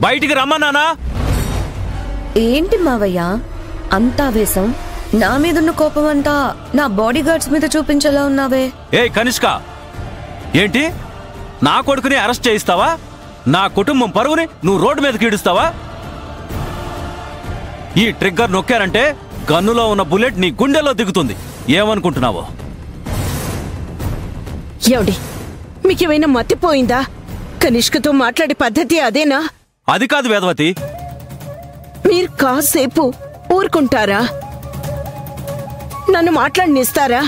బయటికి రమ్మన్నానా? ఏంటి మావయ్య అంత ఆవేశం? నా మీదున్న కోపం అంతా నా బాడీ గార్డ్స్ మీద చూపించేలా ఉన్నావే. ఏ కనిష్క, ఏంటి నా కొడుకుని అరెస్ట్ చేయిస్తావా? నా కుటుంబం పరువుని నువ్వు రోడ్డు మీదకి ఈడుస్తావా? ఈ ట్రిగ్గర్ నొక్కారంటే గన్నులో ఉన్న బుల్లెట్ నీ గుండెల్లో దిగుతుంది. ఏమనుకుంటున్నావో? ఏమండి, మీకేమైనా మతిపోయిందా? కనిష్కతో మాట్లాడే పద్ధతి అదేనా? అది కాదు వేదవతి. మీరు కాసేపు ఊరుకుంటారా? నన్ను మాట్లాడనిస్తారా?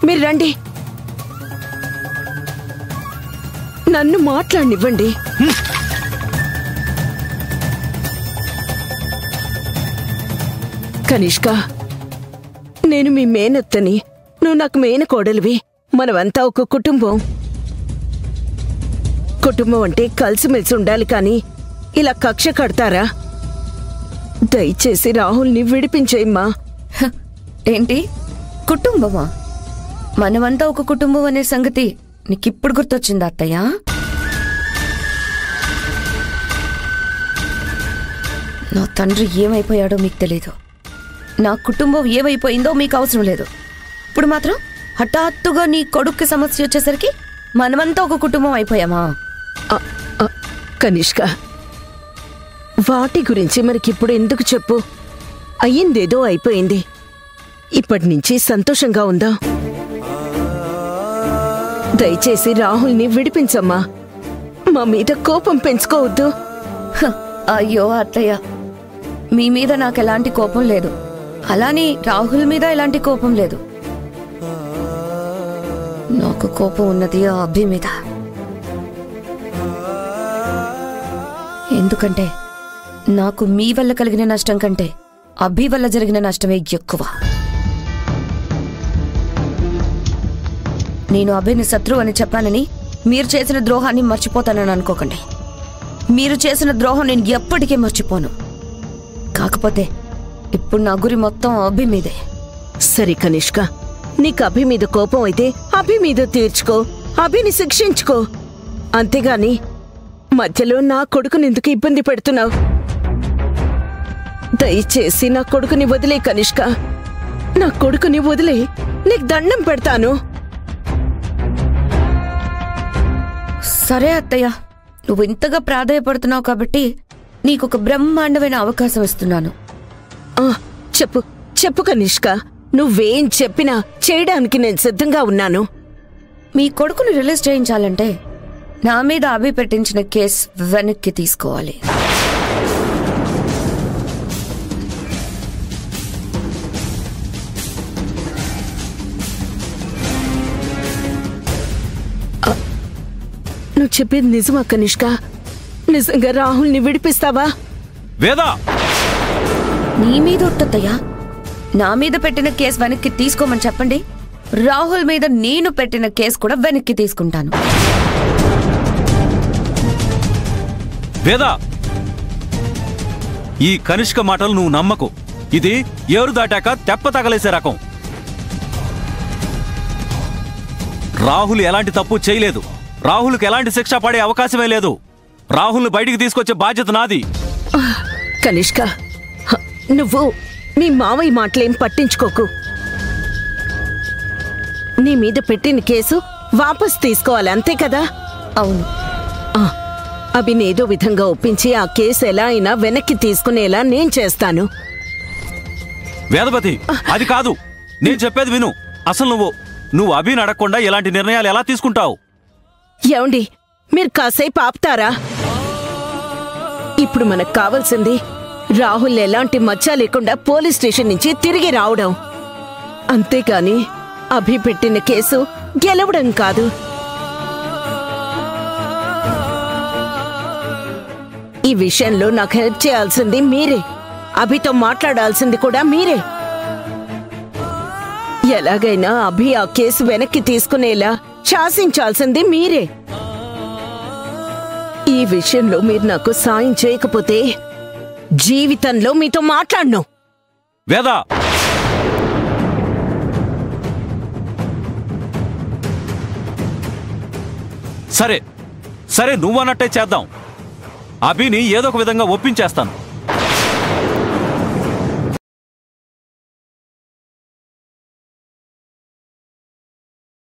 మీరు రండి, నన్ను మాట్లాడనివ్వండి. కనిష్క, నేను మీ మేనత్తని, నువ్వు నాకు మేనకోడలివి. మనమంతా ఒక కుటుంబం. కుటుంబం అంటే కలిసిమెలిసి ఉండాలి, కానీ ఇలా కక్ష కడతారా? దయచేసి రాహుల్ని విడిపించేయమ్మా. ఏంటి కుటుంబమా? మనమంతా ఒక కుటుంబం అనే సంగతి నీకిప్పుడు గుర్తొచ్చిందా అత్తయ్య? నా తండ్రి ఏమైపోయాడో మీకు తెలీదు, నా కుటుంబం ఏమైపోయిందో మీకు అవసరం లేదు. ఇప్పుడు మాత్రం హఠాత్తుగా నీ కొడుక్కి సమస్య వచ్చేసరికి మనమంతా ఒక కుటుంబం అయిపోయామా? కనిష్క, వాటి గురించి మనకిప్పుడు ఎందుకు చెప్పు? అయ్యిందేదో అయిపోయింది. ఇప్పటి నుంచి సంతోషంగా ఉందా? దయచేసి రాహుల్ని విడిపించమ్మా. మా మీద కోపం పెంచుకోవద్దు. అయ్యో అత్తయ్య, మీ మీద నాకు ఎలాంటి కోపం లేదు, అలానే రాహుల్ మీద ఎలాంటి కోపం లేదు. నాకు కోపం ఉన్నది ఆ అభి మీద. ఎందుకంటే నాకు మీ వల్ల కలిగిన నష్టం కంటే అభి వల్ల జరిగిన నష్టమే ఎక్కువ. నేను అభిని శత్రువు అని చెప్పానని మీరు చేసిన ద్రోహాన్ని మర్చిపోతానని అనుకోకండి. మీరు చేసిన ద్రోహం నేను ఎప్పటికీ మర్చిపోను. కాకపోతే ఇప్పుడు నా గురి మొత్తం అభి మీదే. సరే కనిష్క, నీకు అభి మీద కోపం అయితే అభి మీద తీర్చుకో, అభిని శిక్షించుకో. అంతేగాని మధ్యలో నా కొడుకుని ఎందుకు ఇబ్బంది పెడుతున్నావు? దయచేసి నా కొడుకుని వదిలే కనిష్క, నా కొడుకుని వదిలే. నీకు దండం పెడతాను. సరే అత్తయ్య, నువ్వు ఇంతగా ప్రాధాయపడుతున్నావు కాబట్టి నీకొక బ్రహ్మాండమైన అవకాశం ఇస్తున్నాను. చెప్పు చెప్పు కనిష్క, నువ్వేం చెప్పినా చేయడానికి నేను సిద్ధంగా ఉన్నాను. మీ కొడుకుని రిలీజ్ చేయించాలంటే నా మీద అభి పెట్టించిన కేసు వెనక్కి తీసుకోవాలి. నువ్వు చెప్పేది నిజమా కనిష్క? నిజంగా రాహుల్ని విడిపిస్తావా? వేదా, నీ మీద ఒట్టత్తయ్యా. నా మీద పెట్టిన కేసు వెనక్కి తీసుకోమని చెప్పండి, రాహుల్ మీద నేను పెట్టిన కేసు కూడా వెనక్కి తీసుకుంటాను. వేదా, ఈ కనిష్క మాటలు నువ్వు నమ్మకు. ఇది ఏరు దాటాక తెప్ప తగలేసే రకం. రాహుల్ ఎలాంటి తప్పు చేయలేదు. రాహుల్కి ఎలాంటి శిక్ష పడే అవకాశమే లేదు. రాహుల్ని బయటికి తీసుకొచ్చే బాధ్యత నాది. కనిష్క, నువ్వు మీ మావయ్య మాటలేం పట్టించుకోకు. నీ మీద పెట్టిన కేసు వాపస్ తీసుకోవాలి, అంతే కదా? అవును. అభినేదో విధంగా ఒప్పించి ఆ కేసు ఎలా అయినా వెనక్కి తీసుకునేలా నేను చేస్తాను. వేదవతి, అది కాదు, నేను చెప్పేది విను. అసలు నువ్వు అభిని అడగకుండా ఇలాంటి నిర్ణయాలు ఎలా తీసుకుంటావు? ఏమండి, మీరు కాసేపు ఆపుతారా? ఇప్పుడు మనకు కావాల్సింది రాహుల్ ఎలాంటి మచ్చ లేకుండా పోలీస్ స్టేషన్ నుంచి తిరిగి రావడం. అంతేకాని అభి పెట్టిన కేసు గెలవడం కాదు. ఈ విషయంలో నాకు హెల్ప్ చేయాల్సింది మీరే. అభితో మాట్లాడాల్సింది కూడా మీరే. ఎలాగైనా అభి ఆ కేసు వెనక్కి తీసుకునేలా శాసించాల్సింది మీరే. ఈ విషయంలో మీరు నాకు సాయం చేయకపోతే జీవితంలో మీతో మాట్లాడను. వేదా, సరే సరే నువ్వన్నట్టే చేద్దాం. అభిని ఏదో ఒక విధంగా ఒప్పించేస్తాను.